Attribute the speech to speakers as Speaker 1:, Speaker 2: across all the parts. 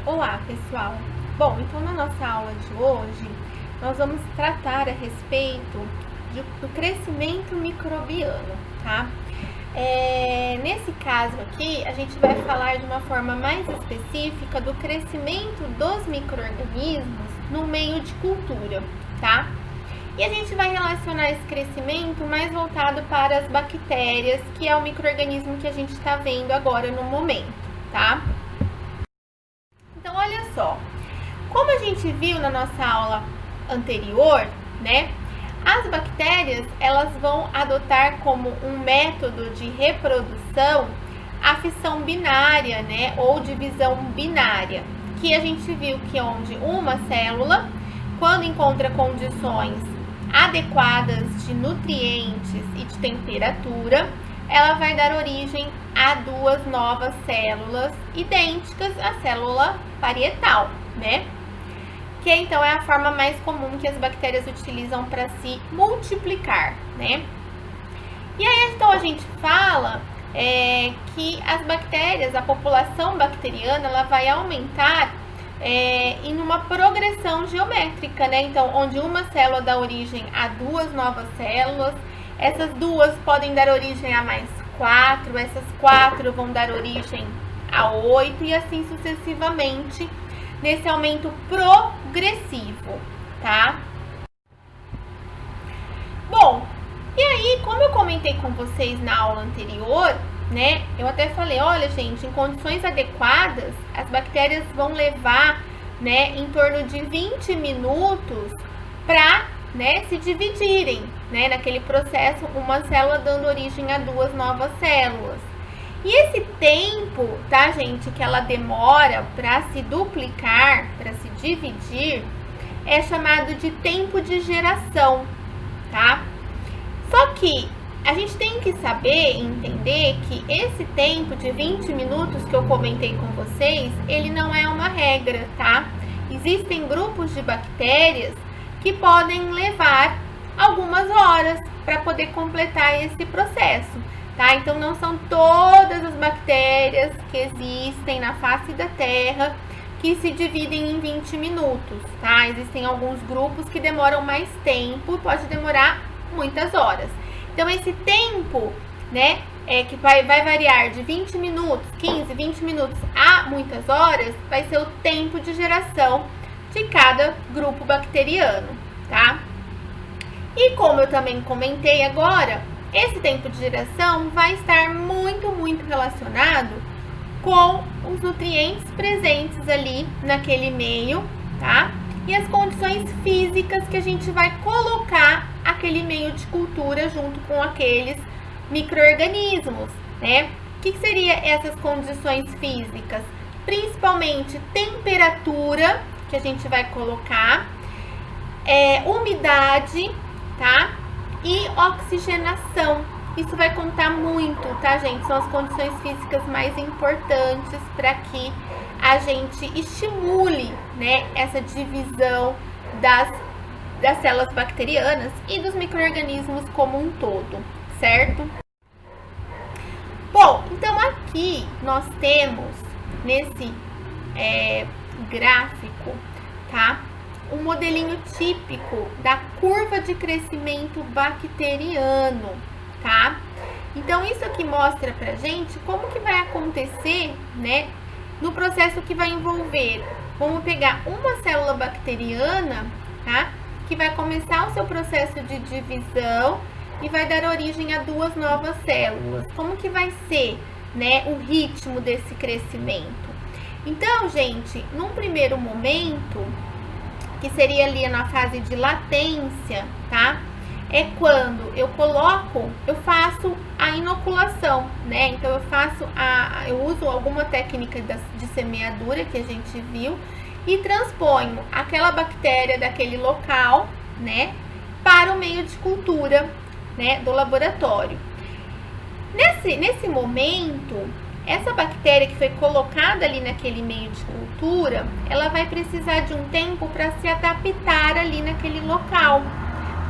Speaker 1: Olá, pessoal! Bom, então na nossa aula de hoje, nós vamos tratar a respeito do crescimento microbiano, tá? Nesse caso aqui, a gente vai falar de uma forma mais específica do crescimento dos micro-organismos no meio de cultura, tá? E a gente vai relacionar esse crescimento mais voltado para as bactérias, que é o micro-organismo que a gente está vendo agora no momento, tá? Então, olha só, como a gente viu na nossa aula anterior, né, as bactérias, elas vão adotar como um método de reprodução a fissão binária, né, ou divisão binária, que a gente viu que onde uma célula, quando encontra condições adequadas de nutrientes e de temperatura, ela vai dar origem a duas novas células idênticas à célula parietal, né? Que então é a forma mais comum que as bactérias utilizam para se multiplicar, né? E aí então a gente fala que as bactérias, a população bacteriana, ela vai aumentar em uma progressão geométrica, né? Então, onde uma célula dá origem a duas novas células, essas duas podem dar origem a mais 4, essas 4 vão dar origem a 8 e assim sucessivamente, nesse aumento progressivo, tá? Bom, e aí, como eu comentei com vocês na aula anterior, né, eu até falei, olha gente, em condições adequadas, as bactérias vão levar, né, em torno de 20 minutos para, né, se dividirem, né, naquele processo, uma célula dando origem a duas novas células. E esse tempo, tá, gente, que ela demora para se duplicar, para se dividir, é chamado de tempo de geração, tá? Só que a gente tem que saber e entender que esse tempo de 20 minutos que eu comentei com vocês, ele não é uma regra, tá? Existem grupos de bactérias que podem levar algumas horas para poder completar esse processo, tá? Então, não são todas as bactérias que existem na face da Terra que se dividem em 20 minutos, tá? Existem alguns grupos que demoram mais tempo, pode demorar muitas horas. Então, esse tempo, né, que vai variar de 20 minutos, 15, 20 minutos a muitas horas, vai ser o tempo de geração de cada grupo bacteriano, tá? E como eu também comentei agora, esse tempo de geração vai estar muito relacionado com os nutrientes presentes ali naquele meio, tá? E as condições físicas que a gente vai colocar aquele meio de cultura junto com aqueles micro-organismos, né? O que seria essas condições físicas? Principalmente temperatura, que a gente vai colocar, umidade, tá? E oxigenação. Isso vai contar muito, tá, gente? São as condições físicas mais importantes para que a gente estimule, né, essa divisão das células bacterianas e dos micro-organismos como um todo, certo? Bom, então aqui nós temos nesse gráfico, tá, um modelinho típico da curva de crescimento bacteriano, tá? Então, isso aqui mostra pra gente como que vai acontecer, né, no processo que vai envolver. Vamos pegar uma célula bacteriana, tá, que vai começar o seu processo de divisão e vai dar origem a duas novas células. Como que vai ser, né, o ritmo desse crescimento? Então, gente, num primeiro momento, que seria ali na fase de latência, tá? É quando eu faço a inoculação, né? Então, eu uso alguma técnica de semeadura que a gente viu e transponho aquela bactéria daquele local, né, para o meio de cultura, né, do laboratório. Nesse momento, essa bactéria que foi colocada ali naquele meio de cultura, ela vai precisar de um tempo para se adaptar ali naquele local,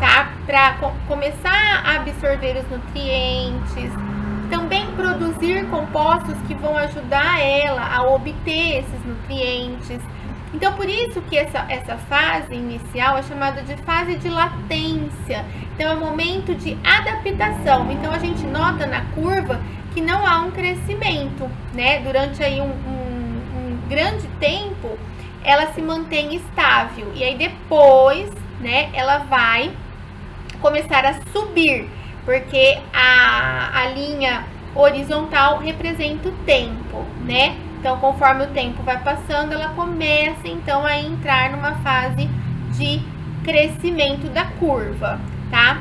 Speaker 1: tá? Para começar a absorver os nutrientes, também produzir compostos que vão ajudar ela a obter esses nutrientes. Então, por isso que essa fase inicial é chamada de fase de latência. Então, é o momento de adaptação. Então, a gente nota na curva que não há um crescimento, né? Durante aí um grande tempo, ela se mantém estável. E aí, depois, né, ela vai começar a subir, porque a linha horizontal representa o tempo, né? Então, conforme o tempo vai passando, ela começa, então, a entrar numa fase de crescimento da curva, tá?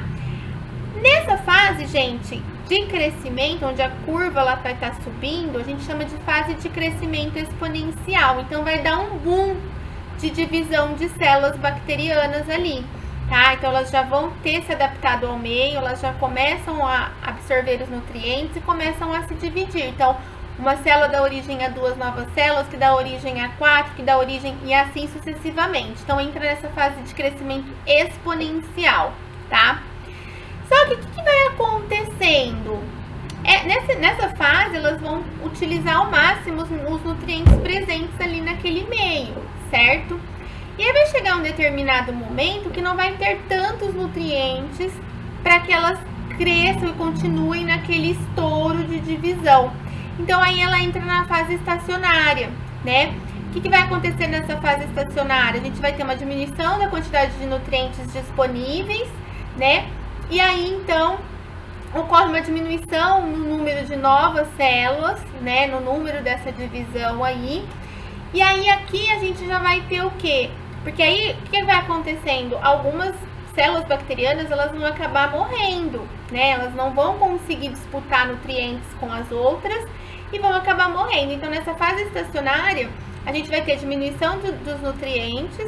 Speaker 1: Nessa fase, gente, de crescimento, onde a curva ela vai estar subindo, a gente chama de fase de crescimento exponencial. Então, vai dar um boom de divisão de células bacterianas ali, tá? Então, elas já vão ter se adaptado ao meio, elas já começam a absorver os nutrientes e começam a se dividir. Então, uma célula dá origem a 2 novas células, que dá origem a 4, que dá origem e assim sucessivamente. Então, entra nessa fase de crescimento exponencial, tá? Só que o que vai acontecendo? Nessa fase, elas vão utilizar ao máximo os nutrientes presentes ali naquele meio, certo? E aí vai chegar um determinado momento que não vai ter tantos nutrientes para que elas cresçam e continuem naquele estouro de divisão. Então, aí ela entra na fase estacionária, né? O que vai acontecer nessa fase estacionária? A gente vai ter uma diminuição da quantidade de nutrientes disponíveis, né? E aí, então, ocorre uma diminuição no número de novas células, né? No número dessa divisão aí. E aí, aqui a gente já vai ter o quê? Porque aí, o que vai acontecendo? Algumas células bacterianas, elas vão acabar morrendo, né? Elas não vão conseguir disputar nutrientes com as outras e vão acabar morrendo. Então, nessa fase estacionária, a gente vai ter diminuição dos nutrientes,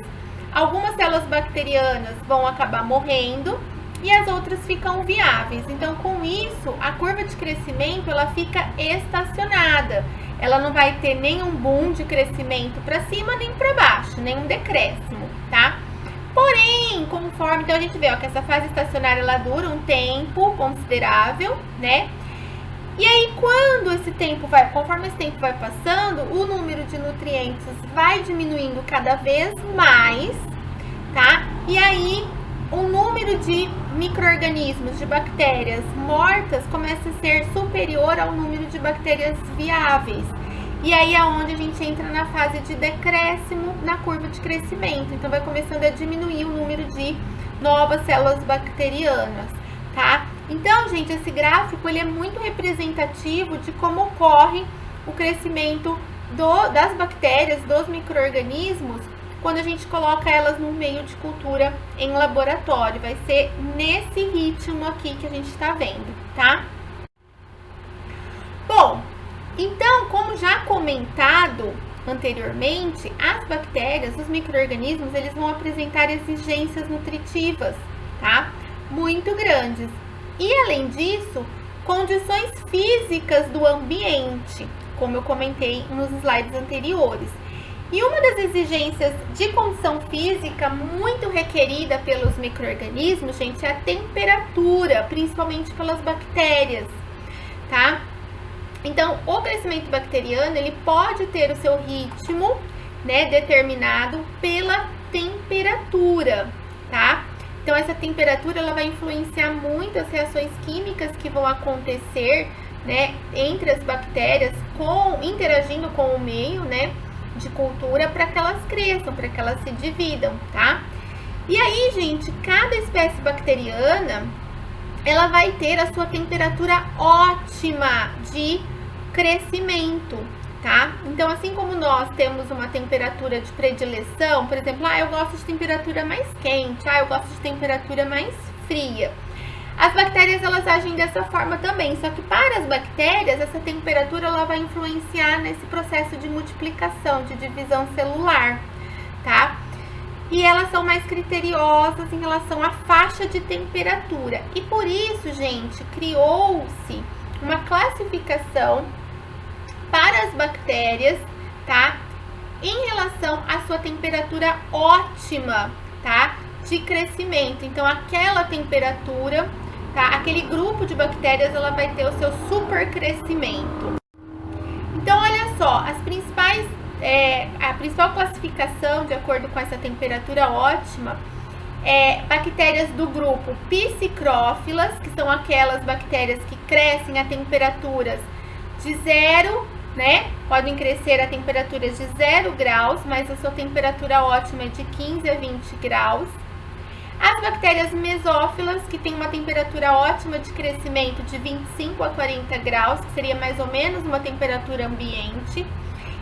Speaker 1: algumas células bacterianas vão acabar morrendo e as outras ficam viáveis. Então, com isso, a curva de crescimento, ela fica estacionada. Ela não vai ter nenhum boom de crescimento para cima nem para baixo, nenhum decréscimo, tá? Porém, conforme, então a gente vê, ó, que essa fase estacionária, ela dura um tempo considerável, né? E aí, quando esse tempo conforme esse tempo vai passando, o número de nutrientes vai diminuindo cada vez mais, tá? E aí, o número de micro-organismos, de bactérias mortas, começa a ser superior ao número de bactérias viáveis. E aí é onde a gente entra na fase de decréscimo na curva de crescimento. Então, vai começando a diminuir o número de novas células bacterianas, tá? Então, gente, esse gráfico, ele é muito representativo de como ocorre o crescimento das bactérias, dos micro-organismos, quando a gente coloca elas no meio de cultura em laboratório. Vai ser nesse ritmo aqui que a gente está vendo, tá? Bom, então, como já comentado anteriormente, as bactérias, os micro-organismos, eles vão apresentar exigências nutritivas, tá? Muito grandes. E, além disso, condições físicas do ambiente, como eu comentei nos slides anteriores. E uma das exigências de condição física muito requerida pelos micro-organismos, gente, é a temperatura, principalmente pelas bactérias, tá? Então, o crescimento bacteriano, ele pode ter o seu ritmo, né, determinado pela temperatura, tá? Então, essa temperatura, ela vai influenciar muito as reações químicas que vão acontecer, né, entre as bactérias, interagindo com o meio, né, de cultura, para que elas cresçam, para que elas se dividam, tá? E aí, gente, cada espécie bacteriana, ela vai ter a sua temperatura ótima de crescimento, tá? Então, assim como nós temos uma temperatura de predileção, por exemplo, eu gosto de temperatura mais quente, eu gosto de temperatura mais fria. As bactérias, elas agem dessa forma também, só que para as bactérias, essa temperatura, ela vai influenciar nesse processo de multiplicação, de divisão celular, tá? E elas são mais criteriosas em relação à faixa de temperatura. E por isso, gente, criou-se uma classificação para as bactérias, tá? Em relação à sua temperatura ótima, tá? De crescimento. Então, aquela temperatura tá? Aquele grupo de bactérias, ela vai ter o seu super crescimento. Então, olha só, a principal classificação, de acordo com essa temperatura ótima, é bactérias do grupo Psicrófilas, que são aquelas bactérias que crescem a temperaturas de 0, né? Podem crescer a temperaturas de 0 graus, mas a sua temperatura ótima é de 15 a 20 graus. As bactérias mesófilas, que tem uma temperatura ótima de crescimento de 25 a 40 graus, que seria mais ou menos uma temperatura ambiente.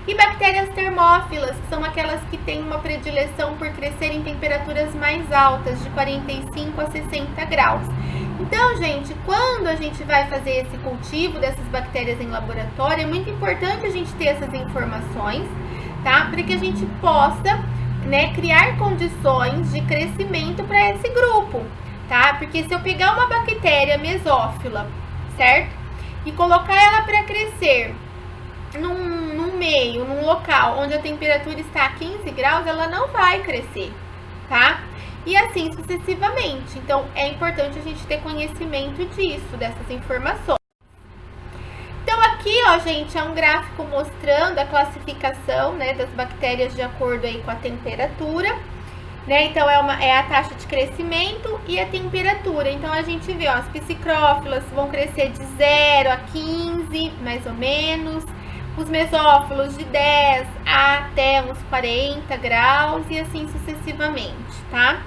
Speaker 1: E bactérias termófilas, que são aquelas que têm uma predileção por crescer em temperaturas mais altas, de 45 a 60 graus. Então, gente, quando a gente vai fazer esse cultivo dessas bactérias em laboratório, é muito importante a gente ter essas informações, tá? Para que a gente possa, né, criar condições de crescimento para esse grupo, tá? Porque se eu pegar uma bactéria mesófila, certo? E colocar ela para crescer num local onde a temperatura está a 15 graus, ela não vai crescer, tá? E assim sucessivamente. Então, é importante a gente ter conhecimento disso, dessas informações. Então, aqui, ó, gente, é um gráfico mostrando a classificação, né, das bactérias de acordo aí com a temperatura, né? Então, é a taxa de crescimento e a temperatura. Então, a gente vê, ó, as psicrófilas vão crescer de 0 a 15, mais ou menos. Os mesófilos de 10 até uns 40 graus e assim sucessivamente, tá?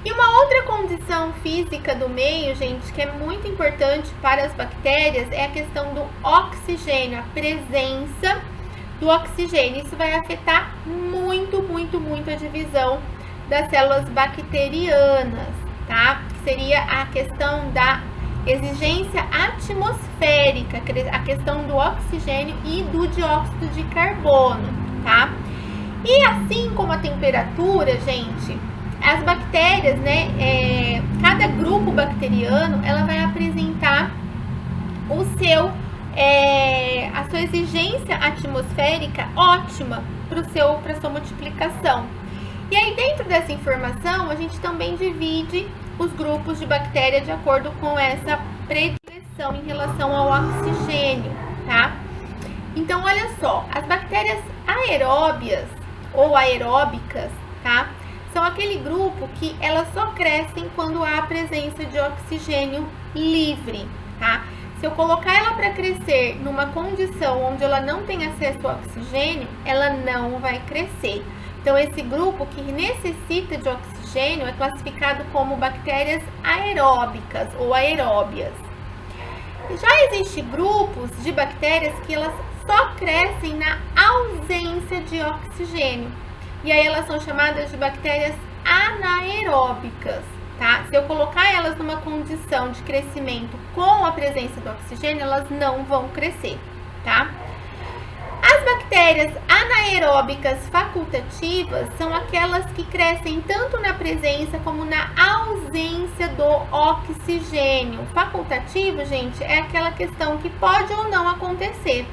Speaker 1: E uma outra condição física do meio, gente, que é muito importante para as bactérias é a questão do oxigênio, a presença do oxigênio. Isso vai afetar muito, muito, muito a divisão das células bacterianas, tá? Que seria a questão da exigência atmosférica, a questão do oxigênio e do dióxido de carbono, tá? E assim como a temperatura, gente, as bactérias, né, cada grupo bacteriano, ela vai apresentar a sua exigência atmosférica ótima para sua multiplicação. E aí, dentro dessa informação, a gente também divide os grupos de bactéria de acordo com essa predileção em relação ao oxigênio, tá? Então, olha só, as bactérias aeróbias ou aeróbicas, tá? São aquele grupo que elas só crescem quando há a presença de oxigênio livre, tá? Se eu colocar ela para crescer numa condição onde ela não tem acesso ao oxigênio, ela não vai crescer. Então, esse grupo que necessita de oxigênio é classificado como bactérias aeróbicas ou aeróbias. Já existem grupos de bactérias que elas só crescem na ausência de oxigênio. E aí elas são chamadas de bactérias anaeróbicas, tá? Se eu colocar elas numa condição de crescimento com a presença do oxigênio, elas não vão crescer, tá? As bactérias anaeróbicas facultativas são aquelas que crescem tanto na presença como na ausência do oxigênio. Facultativo, gente, é aquela questão que pode ou não acontecer,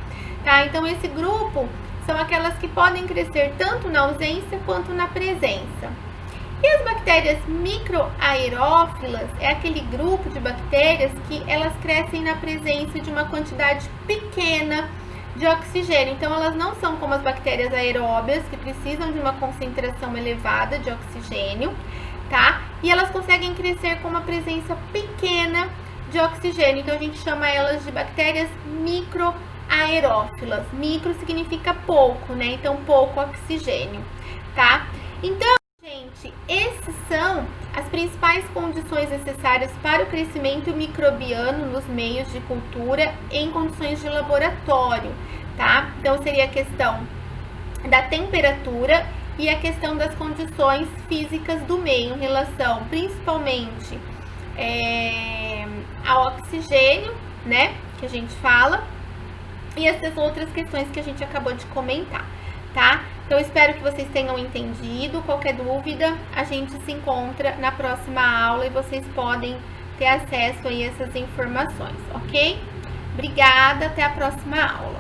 Speaker 1: tá? Então, esse grupo são aquelas que podem crescer tanto na ausência quanto na presença. E as bactérias microaerófilas é aquele grupo de bactérias que elas crescem na presença de uma quantidade pequena de oxigênio. Então, elas não são como as bactérias aeróbias, que precisam de uma concentração elevada de oxigênio, tá? E elas conseguem crescer com uma presença pequena de oxigênio. Então, a gente chama elas de bactérias microaerófilas. Micro significa pouco, né? Então, pouco oxigênio, tá? Então, gente, esses são as principais condições necessárias para o crescimento microbiano nos meios de cultura em condições de laboratório, tá? Então, seria a questão da temperatura e a questão das condições físicas do meio em relação, principalmente, ao oxigênio, né? Que a gente fala, e essas outras questões que a gente acabou de comentar, tá? Então, espero que vocês tenham entendido. Qualquer dúvida, a gente se encontra na próxima aula e vocês podem ter acesso aí a essas informações, ok? Obrigada, até a próxima aula.